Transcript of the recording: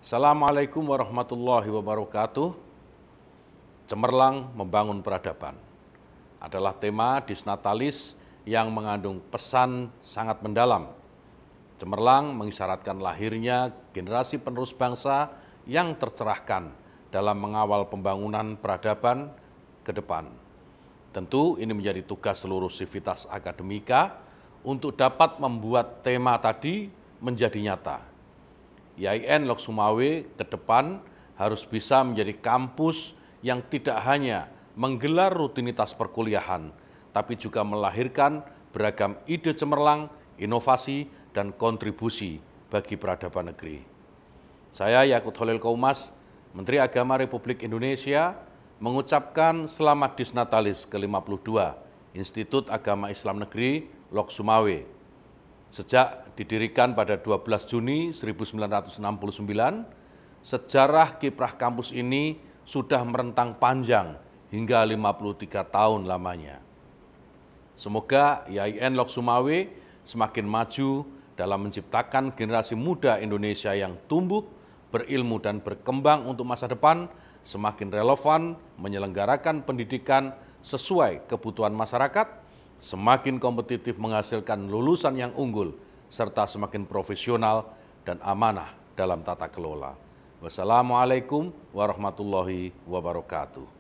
Assalamualaikum warahmatullahi wabarakatuh. Cemerlang membangun peradaban adalah tema Disnatalis yang mengandung pesan sangat mendalam. Cemerlang mengisyaratkan lahirnya generasi penerus bangsa yang tercerahkan dalam mengawal pembangunan peradaban ke depan. Tentu ini menjadi tugas seluruh sivitas akademika untuk dapat membuat tema tadi menjadi nyata. IAIN Lok Sumawe ke depan harus bisa menjadi kampus yang tidak hanya menggelar rutinitas perkuliahan, tapi juga melahirkan beragam ide cemerlang, inovasi, dan kontribusi bagi peradaban negeri. Saya Yakut Holil Kaumas, Menteri Agama Republik Indonesia, mengucapkan selamat Disnatalis ke-52 Institut Agama Islam Negeri Lok Sumawe. Sejak didirikan pada 12 Juni 1969, sejarah kiprah kampus ini sudah merentang panjang hingga 53 tahun lamanya. Semoga IAIN Lok Sumawe semakin maju dalam menciptakan generasi muda Indonesia yang tumbuh, berilmu dan berkembang untuk masa depan, semakin relevan menyelenggarakan pendidikan sesuai kebutuhan masyarakat, semakin kompetitif menghasilkan lulusan yang unggul, serta semakin profesional dan amanah dalam tata kelola. Wassalamualaikum warahmatullahi wabarakatuh.